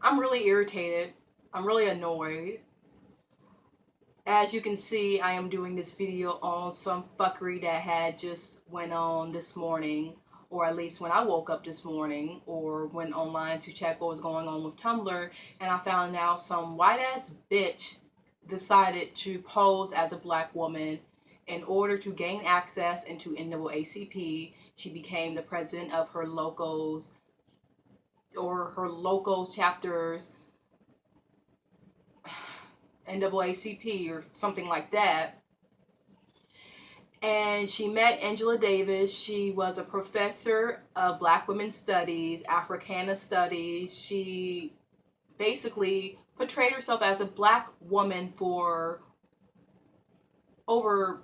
I'm really irritated. I'm really annoyed. As you can see, I am doing this video on some fuckery that had just went on this morning, or at least when I woke up this morning, or went online to check what was going on with Tumblr, and I found out some white ass bitch decided to pose as a black woman in order to gain access into NAACP. She became the president of her locals or her local chapters NAACP or something like that. And she met Angela Davis. She was a professor of Black Women's Studies, Africana Studies. She basically portrayed herself as a black woman for over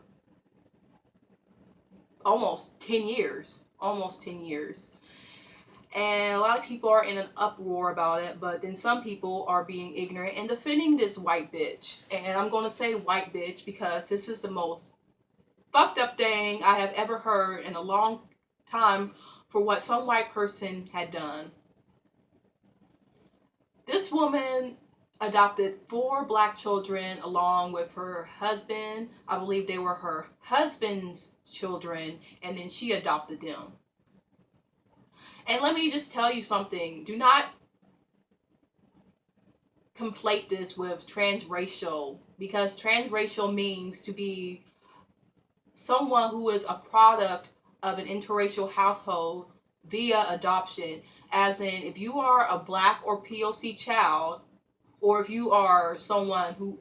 almost 10 years. Almost 10 years. And a lot of people are in an uproar about it, but then some people are being ignorant and defending this white bitch. And I'm going to say white bitch because this is the most fucked up thing I have ever heard in a long time for what some white person had done. This woman adopted 4 black children along with her husband. I believe they were her husband's children, and then she adopted them. And let me just tell you something. Do not conflate this with transracial, because transracial means to be someone who is a product of an interracial household via adoption. As in, if you are a black or POC child, or if you are someone who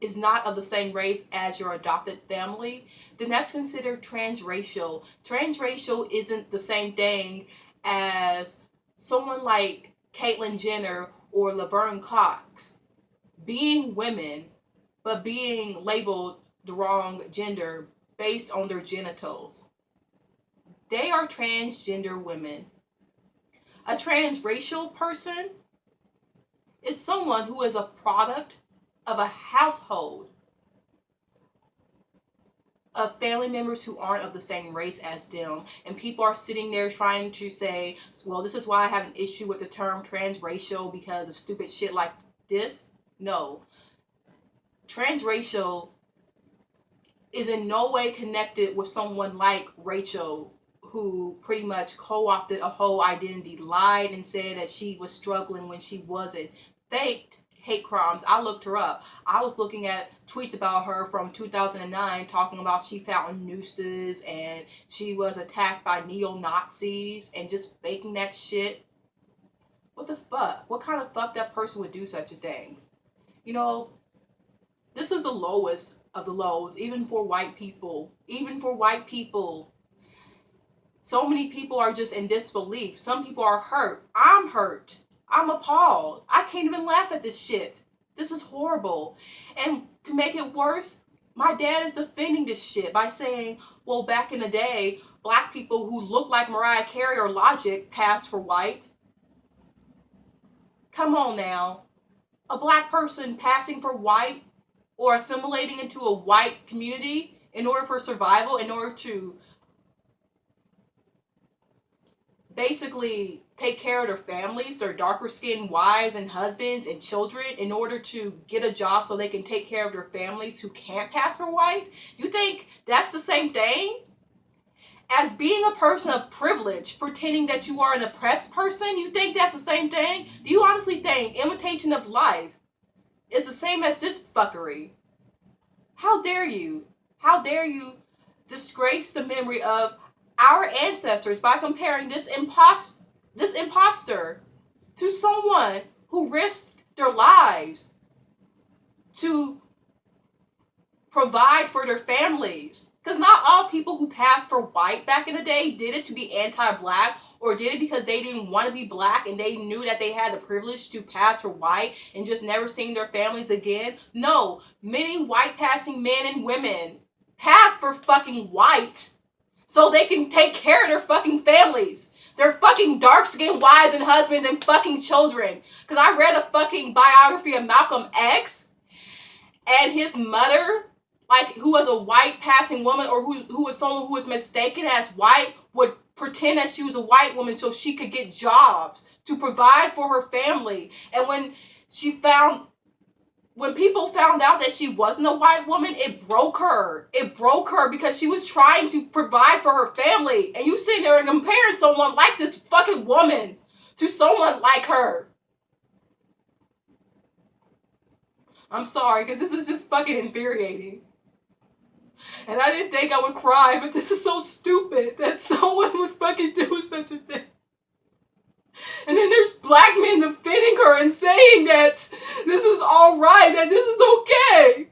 is not of the same race as your adopted family, then that's considered transracial. Transracial isn't the same thing as someone like Caitlyn Jenner or Laverne Cox being women, but being labeled the wrong gender based on their genitals. They are transgender women. A transracial person is someone who is a product of a household of family members who aren't of the same race as them. And people are sitting there trying to say, well, this is why I have an issue with the term transracial because of stupid shit like this. No. Transracial is in no way connected with someone like Rachel, who pretty much co-opted a whole identity, lied and said that she was struggling when she wasn't, faked hate crimes. I looked her up. I was looking at tweets about her from 2009 talking about she found nooses and she was attacked by neo-Nazis and just faking that shit. What the fuck? What kind of fucked up person would do such a thing? You know, this is the lowest of the lows, even for white people. Even for white people. So many people are just in disbelief. Some people are hurt. I'm hurt. I'm appalled. I can't even laugh at this shit. This is horrible. And to make it worse, my dad is defending this shit by saying, well, back in the day, black people who look like Mariah Carey or Logic passed for white. Come on now. A black person passing for white or assimilating into a white community in order for survival, in order to basically take care of their families, their darker skinned wives and husbands and children in order to get a job so they can take care of their families who can't pass for white? You think that's the same thing as being a person of privilege, pretending that you are an oppressed person? You think that's the same thing? Do you honestly think imitation of life is the same as this fuckery? How dare you? How dare you disgrace the memory of our ancestors by comparing this imposter to someone who risked their lives to provide for their families? Because not all people who passed for white back in the day did it to be anti-black, or did it because they didn't want to be black and they knew that they had the privilege to pass for white and just never seeing their families again. No, many white passing men and women pass for fucking white so they can take care of their fucking families. Their fucking dark-skinned wives and husbands and fucking children. Because I read a fucking biography of Malcolm X, and his mother, like, who was a white passing woman, or who was someone who was mistaken as white, would pretend that she was a white woman so she could get jobs to provide for her family. And when people found out that she wasn't a white woman, it broke her. It broke her because she was trying to provide for her family. And you sitting there and comparing someone like this fucking woman to someone like her. I'm sorry, because this is just fucking infuriating. And I didn't think I would cry, but this is so stupid that someone would fucking do such a thing. And then there's black men defending her and saying that this is alright, that this is okay.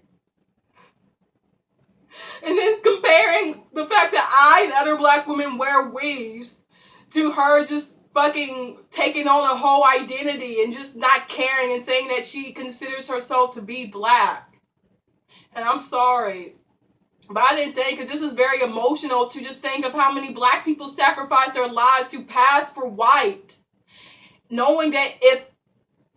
And then comparing the fact that I and other black women wear weaves to her just fucking taking on a whole identity and just not caring and saying that she considers herself to be black. And I'm sorry, but I didn't think, because this is very emotional to just think of how many black people sacrificed their lives to pass for white. Knowing that if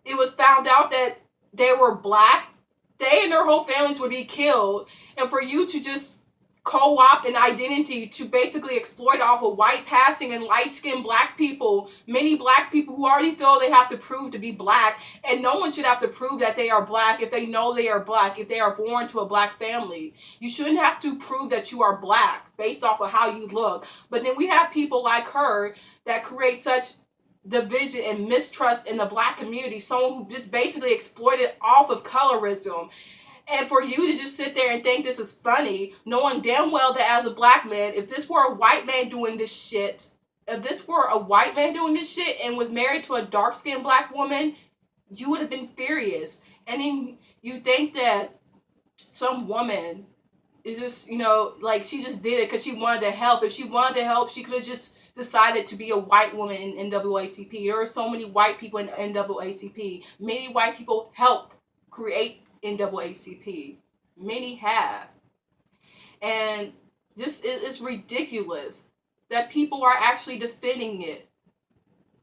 it was found out that they were black, they and their whole families would be killed. And for you to just co-opt an identity to basically exploit off of white passing and light-skinned black people, many black people who already feel they have to prove to be black, and no one should have to prove that they are black if they know they are black, if they are born to a black family. You shouldn't have to prove that you are black based off of how you look. But then we have people like her that create such division and mistrust in the black community, someone who just basically exploited off of colorism. And for you to just sit there and think this is funny, knowing damn well that as a black man, if this were a white man doing this shit, and was married to a dark-skinned black woman, you would have been furious. And then you think that some woman is just, like she just did it because she wanted to help. If she wanted to help, she could have just decided to be a white woman in NAACP. There are so many white people in NAACP. Many white people helped create NAACP. Many have. And just, it's ridiculous that people are actually defending it.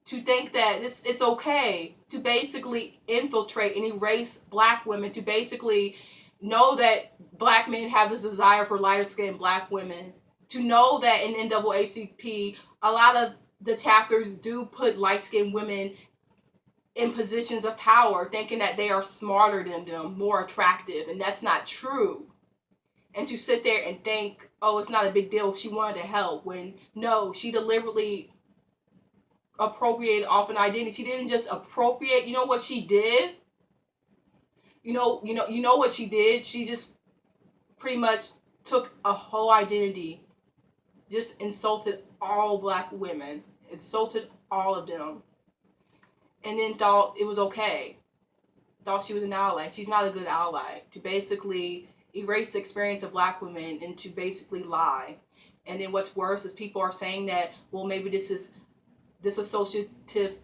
To think that it's okay to basically infiltrate and erase black women, to basically know that black men have this desire for lighter skinned black women, to know that in NAACP, a lot of the chapters do put light-skinned women in positions of power, thinking that they are smarter than them, more attractive, and that's not true. And to sit there and think, oh, it's not a big deal if she wanted to help, when no, she deliberately appropriated off an identity. She didn't just appropriate. You know what she did? You know what she did? She just pretty much took a whole identity, just insulted all black women, insulted all of them, and then thought it was okay. Thought she was an ally. She's not a good ally. To basically erase the experience of black women and to basically lie. And then what's worse is people are saying that, well, maybe this is dissociative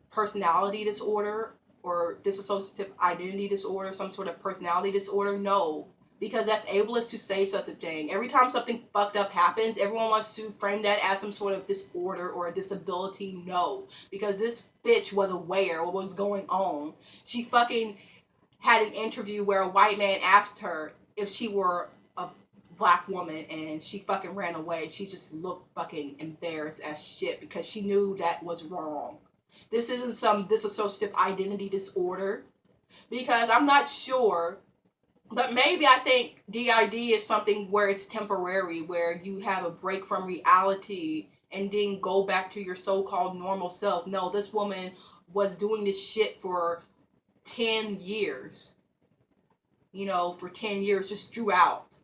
personality disorder or dissociative identity disorder, some sort of personality disorder. No, because that's ableist to say such a thing. Every time something fucked up happens, everyone wants to frame that as some sort of disorder or a disability. No, because this bitch was aware of what was going on. She fucking had an interview where a white man asked her if she were a black woman, and she fucking ran away. She just looked fucking embarrassed as shit because she knew that was wrong. This isn't some dissociative identity disorder, because I'm not sure, but maybe I think DID is something where it's temporary, where you have a break from reality and then go back to your so-called normal self. No, this woman was doing this shit for 10 years. For 10 years, just drew out.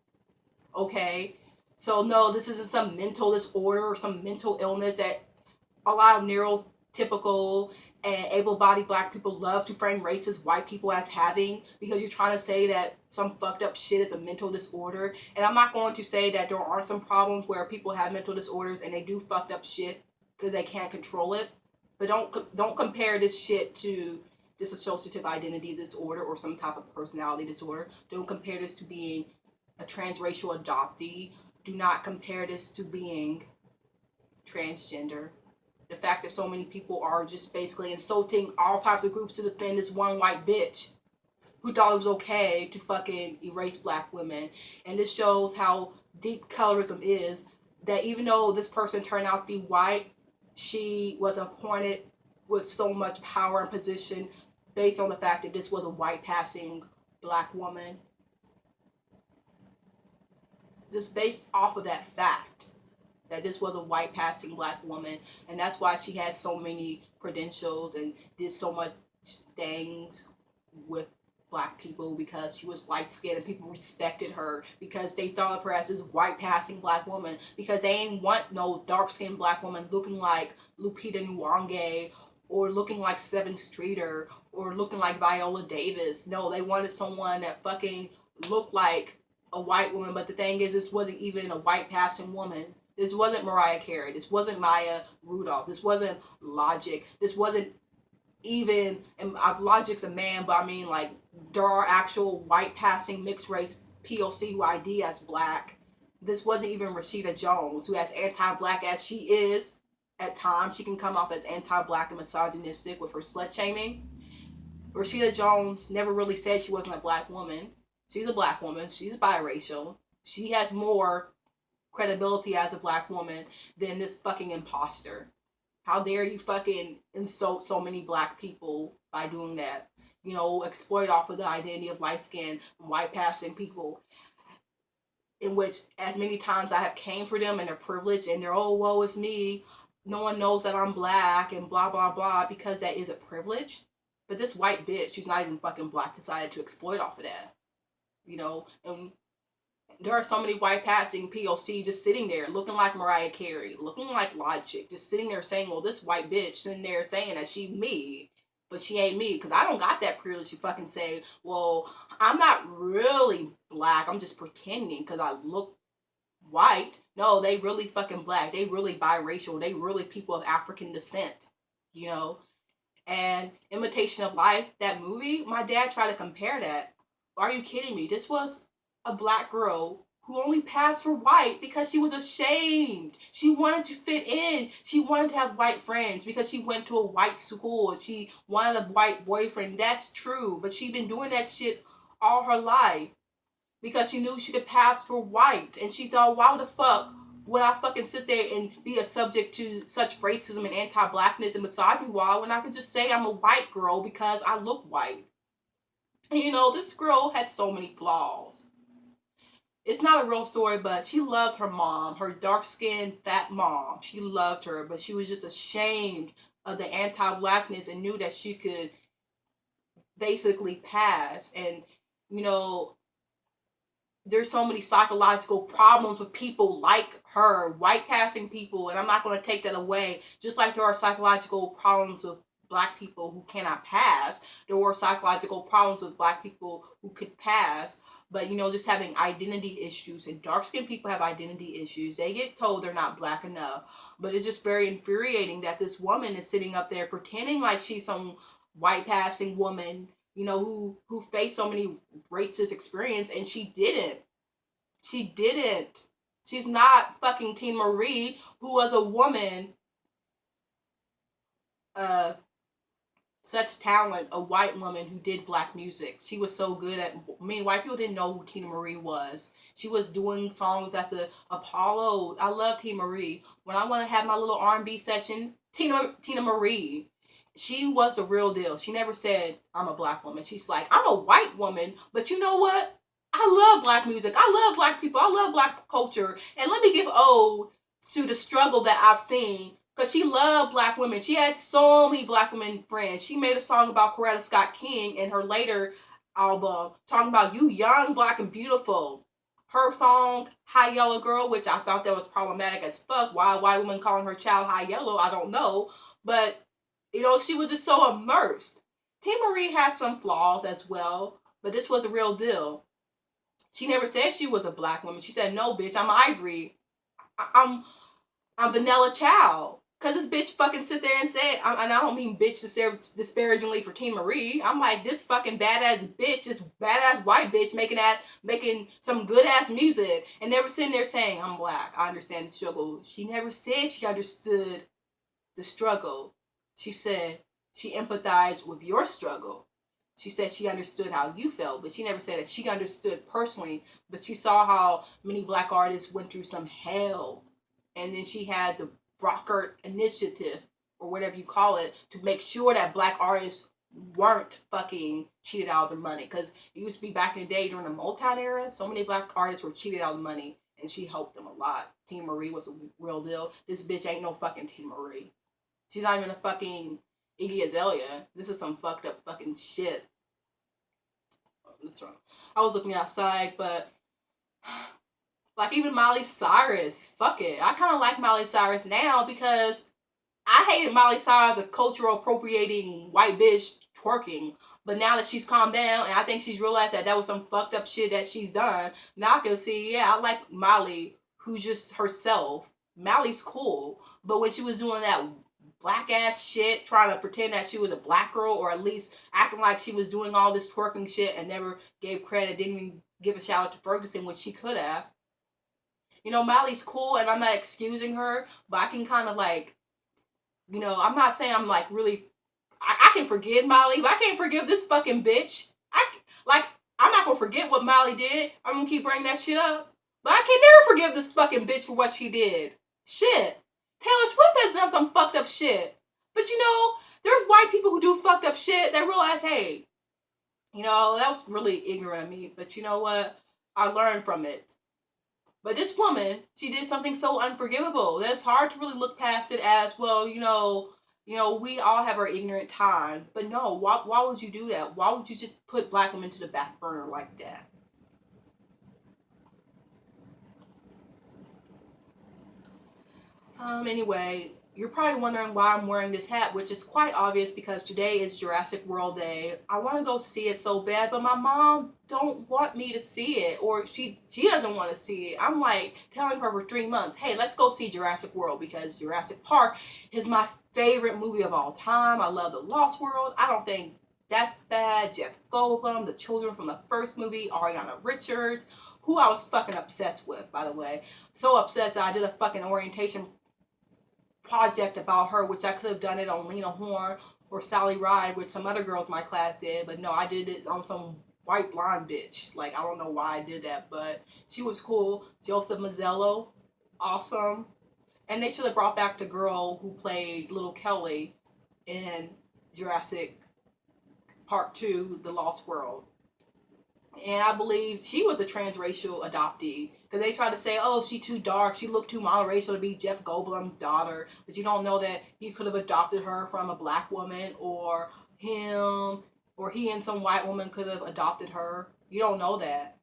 Okay? So no, this isn't some mental disorder or some mental illness that a lot of neurotypical and able-bodied black people love to frame racist white people as having, because you're trying to say that some fucked up shit is a mental disorder. And I'm not going to say that there aren't some problems where people have mental disorders and they do fucked up shit because they can't control it. But don't compare this shit to dissociative identity disorder or some type of personality disorder. Don't compare this to being a transracial adoptee. Do not compare this to being transgender. The fact that so many people are just basically insulting all types of groups to defend this one white bitch who thought it was okay to fucking erase black women. And this shows how deep colorism is, that even though this person turned out to be white, she was appointed with so much power and position based on the fact that this was a white passing black woman. Just based off of that fact that this was a white passing black woman, and that's why she had so many credentials and did so much things with black people, because she was light skinned and people respected her because they thought of her as this white passing black woman, because they ain't want no dark skinned black woman looking like Lupita Nyong'o or looking like Seven Streeter or looking like Viola Davis. No, they wanted someone that fucking looked like a white woman. But the thing is, this wasn't even a white passing woman. This wasn't Mariah Carey. This wasn't Maya Rudolph. This wasn't Logic. This wasn't even, and Logic's a man, but I mean, like, there are actual white passing mixed race POC who ID as black. This wasn't even Rashida Jones, who as anti-black as she is at times, she can come off as anti-black and misogynistic with her slut shaming. Rashida Jones never really said she wasn't a black woman. She's a black woman. She's biracial. She has more credibility as a black woman than this fucking imposter. How dare you fucking insult so many black people by doing that? You know, exploit off of the identity of light-skinned, white-passing people, in which as many times I have came for them and their privilege and their, oh, woe is me, no one knows that I'm black and blah, blah, blah, because that is a privilege. But this white bitch, who's not even fucking black, decided to exploit off of that. You know, and there are so many white passing POC just sitting there looking like Mariah Carey, looking like Logic, just sitting there saying, well, this white bitch sitting there saying that she me, but she ain't me, because I don't got that privilege to fucking say, well, I'm not really black, I'm just pretending because I look white. No, they really fucking black, they really biracial, they really people of African descent, you know. And Imitation of Life, that movie, my dad tried to compare that. Are you kidding me? This was a black girl who only passed for white because she was ashamed. She wanted to fit in. She wanted to have white friends because she went to a white school. She wanted a white boyfriend. That's true. But she'd been doing that shit all her life because she knew she could pass for white. And she thought, why the fuck would I fucking sit there and be a subject to such racism and anti-blackness and misogyny when I could just say I'm a white girl because I look white? And you know, this girl had so many flaws. It's not a real story, but she loved her mom, her dark-skinned, fat mom. She loved her, but she was just ashamed of the anti-blackness and knew that she could basically pass. And, you know, there's so many psychological problems with people like her, white passing people, and I'm not going to take that away. Just like there are psychological problems with black people who cannot pass, there were psychological problems with black people who could pass. But, you know, just having identity issues, and dark-skinned people have identity issues. They get told they're not black enough. But it's just very infuriating that this woman is sitting up there pretending like she's some white-passing woman, you know, who faced so many racist experience, and she didn't. She didn't. She's not fucking Tina Marie, who was a woman such talent, a white woman who did black music. She was so good at, I mean, white people didn't know who Tina Marie was. She was doing songs at the Apollo. I love Tina Marie. When I want to have my little R&B session, Tina Marie, she was the real deal. She never said, I'm a black woman. She's like, I'm a white woman, but you know what? I love black music. I love black people. I love black culture. And let me give ode to the struggle that I've seen, because she loved black women. She had so many black women friends. She made a song about Coretta Scott King in her later album, talking about you young, black, and beautiful. Her song, High Yellow Girl, which I thought that was problematic as fuck. Why a white woman calling her child High Yellow, I don't know. But, you know, she was just so immersed. Tina Marie had some flaws as well, but this was a real deal. She never said she was a black woman. She said, no, bitch, I'm Ivory. I'm Vanilla Child. Because this bitch fucking sit there and say, and I don't mean bitch disparagingly for Tina Marie. I'm like, this fucking badass bitch, this badass white bitch making some good ass music and never sitting there saying, I'm black. I understand the struggle. She never said she understood the struggle. She said she empathized with your struggle. She said she understood how you felt, but she never said that she understood personally, but she saw how many black artists went through some hell And then she had the Brockert Initiative, or whatever you call it, to make sure that black artists weren't fucking cheated out of their money. Because it used to be back in the day during the Motown era, so many black artists were cheated out of money, and she helped them a lot. Tina Marie was a real deal. This bitch ain't no fucking Tina Marie. She's not even a fucking Iggy Azalea. This is some fucked up fucking shit. That's wrong. I was looking outside, but like even Miley Cyrus, fuck it. I kind of like Miley Cyrus now because I hated Miley Cyrus, a cultural appropriating white bitch twerking. But now that she's calmed down, and I think she's realized that was some fucked up shit that she's done, now I can see, yeah, I like Miley, who's just herself. Miley's cool. But when she was doing that black ass shit, trying to pretend that she was a black girl, or at least acting like she was doing all this twerking shit and never gave credit, didn't even give a shout out to Ferguson, which she could have. You know, Miley's cool, and I'm not excusing her, but I can kind of like, you know, I'm not saying I'm like really, I can forgive Miley, but I can't forgive this fucking bitch. I'm not gonna forget what Miley did. I'm gonna keep bringing that shit up. But I can never forgive this fucking bitch for what she did. Shit. Taylor Swift has done some fucked up shit. But you know, there's white people who do fucked up shit that realize, hey, you know, that was really ignorant of me. But you know what? I learned from it. But this woman, she did something so unforgivable that it's hard to really look past it as, well, you know, we all have our ignorant times. But no, why would you do that? Why would you just put black women to the back burner like that? Anyway, you're probably wondering why I'm wearing this hat, which is quite obvious because today is Jurassic World Day. I want to go see it so bad, but my mom don't want me to see it, or she doesn't want to see it. I'm like telling her for 3 months, hey, let's go see Jurassic World because Jurassic Park is my favorite movie of all time. I love The Lost World. I don't think that's bad. Jeff Goldblum, the children from the first movie, Ariana Richards, who I was fucking obsessed with, by the way. So obsessed that I did a fucking orientation project about her, which I could have done it on Lena Horne or Sally Ride, which some other girls in my class did, but no, I did it on some white blonde bitch. Like, I don't know why I did that, but she was cool. Joseph Mazzello, awesome. And they should have brought back the girl who played Little Kelly in Jurassic Part 2, The Lost World. And I believe she was a transracial adoptee. Because they tried to say, oh, she too dark. She looked too monoracial to be Jeff Goldblum's daughter. But you don't know that he could have adopted her from a black woman. Or him. Or he and some white woman could have adopted her. You don't know that.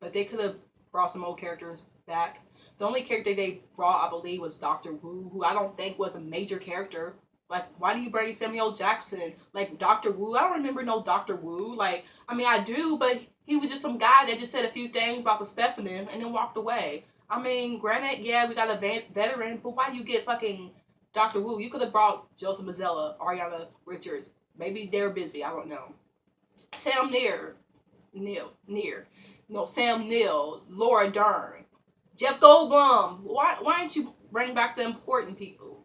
But they could have brought some old characters back. The only character they brought, I believe, was Dr. Wu. Who I don't think was a major character. Like, why do you bring Samuel Jackson? Like, Dr. Wu? I don't remember no Dr. Wu. Like, I mean, I do, but he was just some guy that just said a few things about the specimen and then walked away. I mean, granted, yeah, we got a veteran, but why do you get fucking Dr. Wu? You could have brought Joseph Mazzello, Ariana Richards. Maybe they're busy. I don't know. Sam Neill. No, Sam Neill. Laura Dern. Jeff Goldblum. Why didn't you bring back the important people?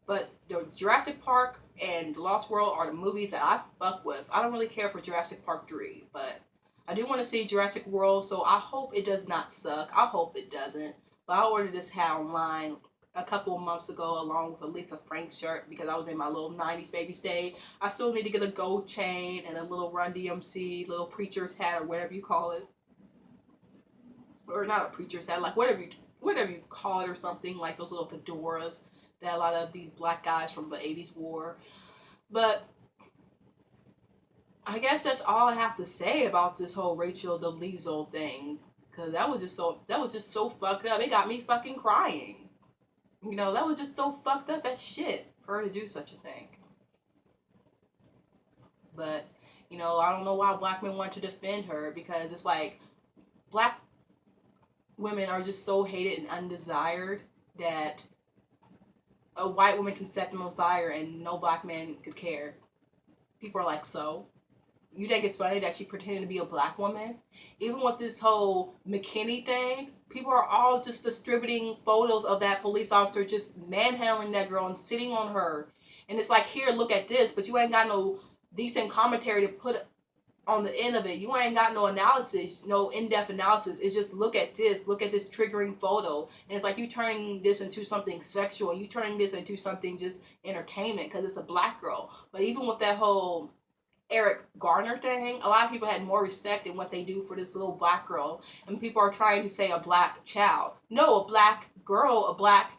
But the Jurassic Park and Lost World are the movies that I fuck with. I don't really care for Jurassic Park 3, but I do want to see Jurassic World, so I hope it does not suck. I hope it doesn't. But I ordered this hat online a couple of months ago along with a Lisa Frank shirt because I was in my little 90s baby stage. I still need to get a gold chain and a little Run DMC, little preacher's hat or whatever you call it. Or not a preacher's hat, like whatever you call it or something, like those little fedoras that a lot of these black guys from the 80s wore. But I guess that's all I have to say about this whole Rachel Dolezal thing. Because that was just so fucked up. It got me fucking crying. You know, that was just so fucked up as shit for her to do such a thing. But, you know, I don't know why black men want to defend her. Because it's like, black women are just so hated and undesired that a white woman can set them on fire and no black man could care. People are like, so? You think it's funny that she pretended to be a black woman? Even with this whole McKinney thing, people are all just distributing photos of that police officer just manhandling that girl and sitting on her. And it's like, here, look at this, but you ain't got no decent commentary to put on the end of it, you ain't got no analysis, no in-depth analysis. It's just look at this triggering photo, and it's like you turning this into something sexual, you turning this into something just entertainment because it's a black girl. But even with that whole Eric Garner thing, a lot of people had more respect in what they do for this little black girl, and people are trying to say a black child. No, a black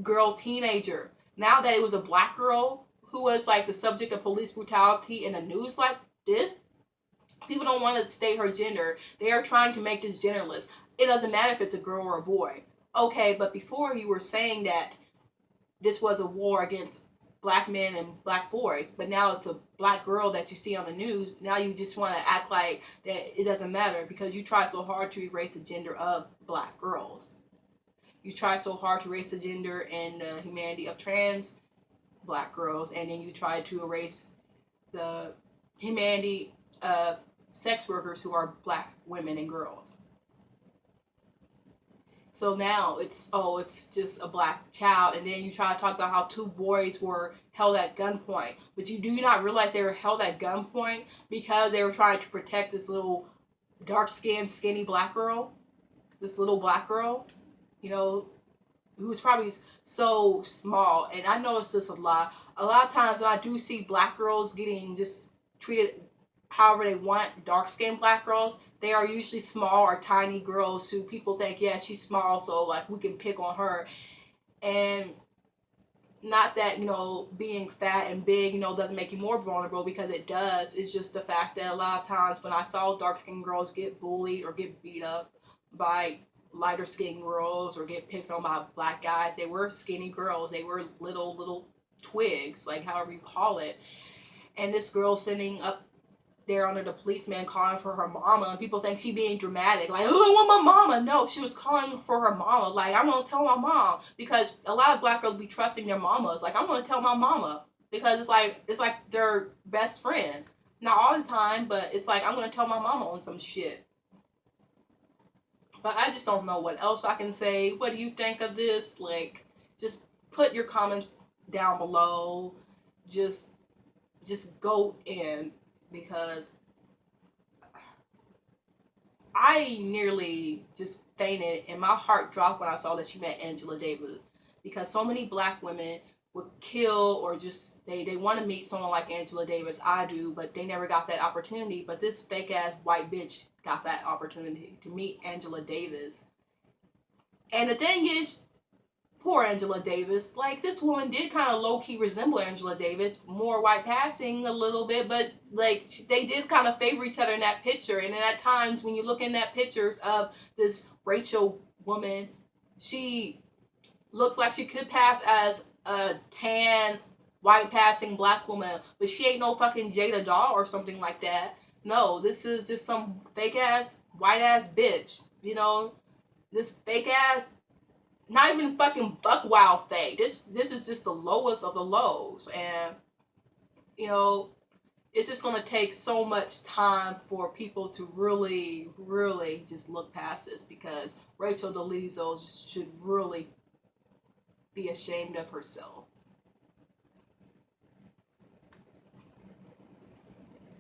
girl teenager. Now that it was a black girl who was like the subject of police brutality in the news like this, people don't want to state her gender. They are trying to make this genderless. It doesn't matter if it's a girl or a boy. Okay, but before you were saying that this was a war against black men and black boys, but now it's a black girl that you see on the news. Now you just want to act like that it doesn't matter because you try so hard to erase the gender of black girls. You try so hard to erase the gender and the humanity of trans black girls, and then you try to erase the humanity of sex workers who are black women and girls. So now it's just a black child, and then you try to talk about how two boys were held at gunpoint, but you do not realize they were held at gunpoint because they were trying to protect this little dark-skinned, skinny black girl, this little black girl, you know, who was probably so small. And I noticed this a lot. A lot of times when I do see black girls getting just treated however they want, dark-skinned black girls, they are usually small or tiny girls who people think, yeah, she's small, so like we can pick on her. And not that, you know, being fat and big, you know, doesn't make you more vulnerable, because it does. It's just the fact that a lot of times when I saw dark-skinned girls get bullied or get beat up by lighter skinned girls or get picked on by black guys, they were skinny girls. They were little twigs, like however you call it. And this girl sitting up there under the policeman calling for her mama, and people think she being dramatic, like, oh, I want my mama. No, she was calling for her mama, like, I'm gonna tell my mom, because a lot of black girls be trusting their mamas, like, I'm gonna tell my mama, because it's like their best friend. Not all the time, but it's like, I'm gonna tell my mama on some shit. But I just don't know what else I can say. What do you think of this? Like, just put your comments down below. Just go in, because I nearly just fainted and my heart dropped when I saw that she met Angela Davis, because so many black women would kill, or just they want to meet someone like Angela Davis. I do, but they never got that opportunity. But this fake ass white bitch got that opportunity to meet Angela Davis. And the thing is, poor Angela Davis, like, this woman did kind of low-key resemble Angela Davis, more white passing a little bit, but like they did kind of favor each other in that picture. And then at times when you look in that pictures of this Rachel woman, she looks like she could pass as a tan, white passing black woman, but she ain't no fucking Jada Doll or something like that. No, this is just some fake ass, white ass bitch. You know, this fake ass, not even fucking buck wild fake. This is just the lowest of the lows. And, you know, it's just gonna take so much time for people to really, really just look past this, because Rachel Dolezal should really be ashamed of herself.